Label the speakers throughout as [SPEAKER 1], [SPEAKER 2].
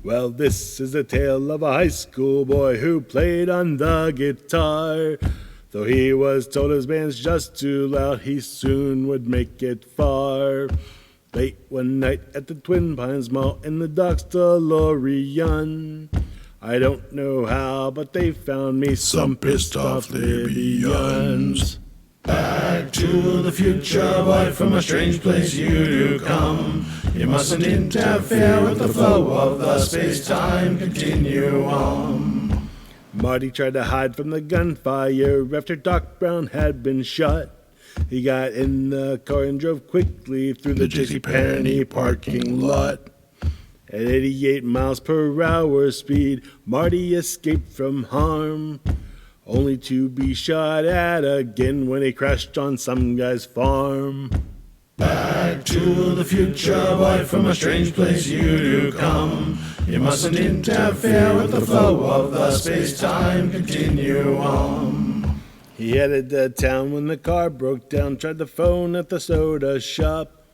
[SPEAKER 1] Well, this is the tale of a high school boy who played on the guitar. Though he was told his band's just too loud, he soon would make it far. Late one night at the Twin Pines Mall in the docks DeLorean, I don't know how, but they found me some pissed off Libyans. Back to the future, boy, from a strange place you do come. You mustn't interfere with the flow of the space-time continuum. Marty tried to hide from the gunfire after Doc Brown had been shot. He got in the car and drove quickly through the JCPenney parking lot. At 88 miles per hour speed, Marty escaped from harm, only to be shot at again when he crashed on some guy's farm. Back to the future, boy, from a strange place you do come. You mustn't interfere with the flow of the space-time continuum. He headed to town when the car broke down, tried the phone at the soda shop.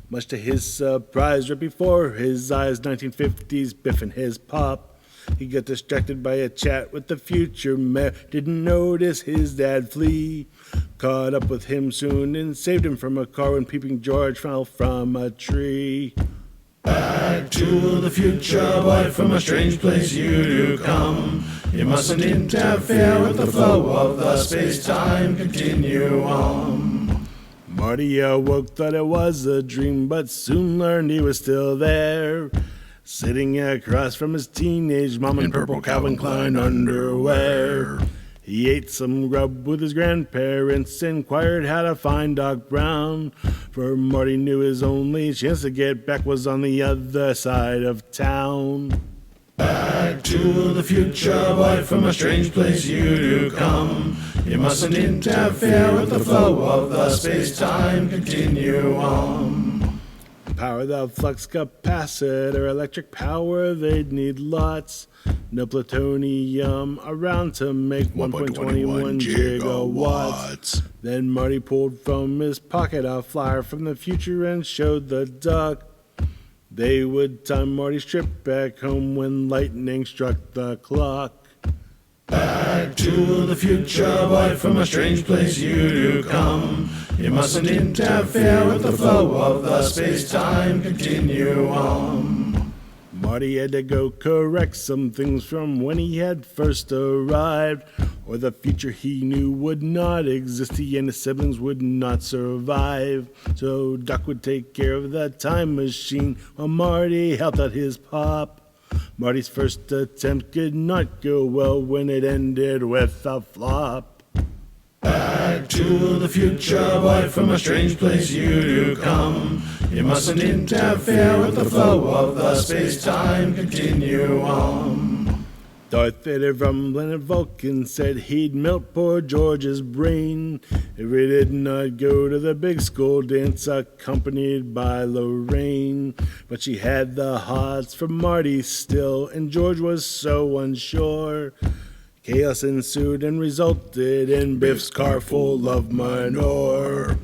[SPEAKER 1] Much to his surprise, right before his eyes, 1950s Biff and his pop. He got distracted by a chat with the future mayor, didn't notice his dad flee. Caught up with him soon and saved him from a car when Peeping George fell from a tree. Back to the future, boy, from a strange place you do come. You mustn't interfere with the flow of the space-time continuum. Marty awoke, thought it was a dream, but soon learned he was still there, sitting across from his teenage mom in purple Calvin Klein underwear. He ate some grub with his grandparents, inquired how to find Doc Brown, for Marty knew his only chance to get back was on the other side of town. Back to the future, boy, from a strange place you do come. You mustn't interfere with the flow of the space-time continuum. Power the flux capacitor, electric power, they'd need lots. No plutonium around to make 1.21 gigawatts. Then Marty pulled from his pocket a flyer from the future and showed the duck. They would time Marty's trip back home when lightning struck the clock. Back to the future, boy, from a strange place you do come. You mustn't interfere with the flow of the space-time continuum. Marty had to go correct some things from when he had first arrived, or the future he knew would not exist. He and his siblings would not survive. So Doc would take care of the time machine while Marty helped out his pop. Marty's first attempt did not go well when it ended with a flop. Back to the future, boy, from a strange place you do come. You mustn't interfere with the flow of the space-time continuum. Darth Vader rumbling at Vulcan said he'd melt poor George's brain if he did not go to the big school dance accompanied by Lorraine. But she had the hots for Marty still, and George was so unsure. Chaos ensued and resulted in Biff's car full of manure.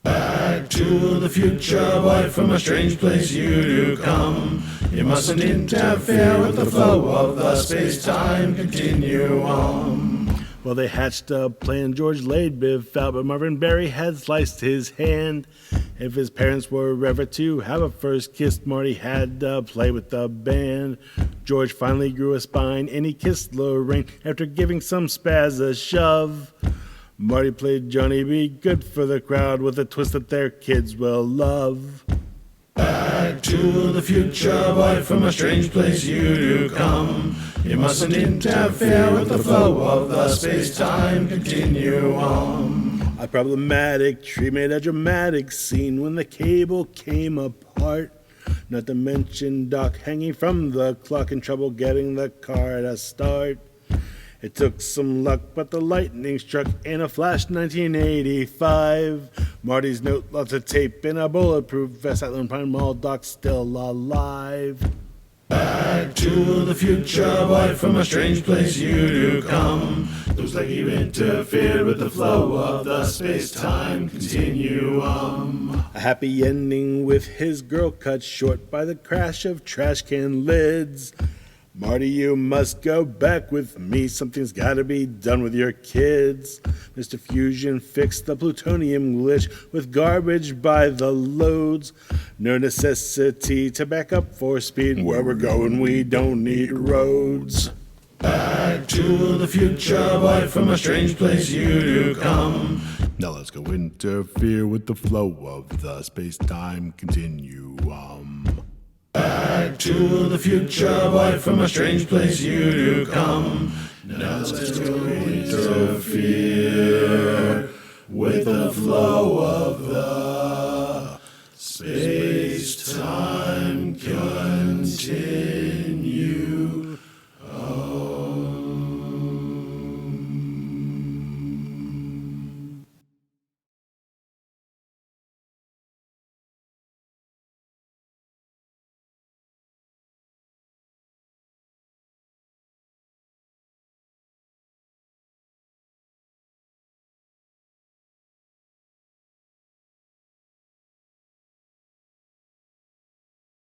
[SPEAKER 1] Back to the future, boy, from a strange place you do come. You mustn't interfere with the flow of the space-time continuum. Well, they hatched a plan. George laid Biff out, but Marvin Berry had sliced his hand. If his parents were ever to have a first kiss, Marty had to play with the band. George finally grew a spine, and he kissed Lorraine after giving some spaz a shove. Marty played Johnny B. Good for the crowd with a twist that their kids will love. Back to the future, boy, from a strange place you do come. You mustn't interfere with the flow of the space-time continuum. A problematic tree made a dramatic scene when the cable came apart. Not to mention Doc hanging from the clock and trouble getting the car to start. It took some luck, but the lightning struck in a flash 1985. Marty's note, lots of tape, and a bulletproof vest at Lone Pine Mall. Doc's still alive. Back to the future, boy, from a strange place you do come. Looks like you interfered with the flow of the space-time continuum. A happy ending with his girl cut short by the crash of trash can lids. Marty, you must go back with me. Something's gotta be done with your kids. Mr. Fusion fixed the plutonium glitch with garbage by the loads. No necessity to back up for speed. Where we're going, we don't need roads.
[SPEAKER 2] Back to the future, boy, from a strange place you do come.
[SPEAKER 1] Now let's go interfere with the flow of the space-time continuum.
[SPEAKER 2] Back to the future, boy, from a strange place you do come. Now let's go interfere with the flow of the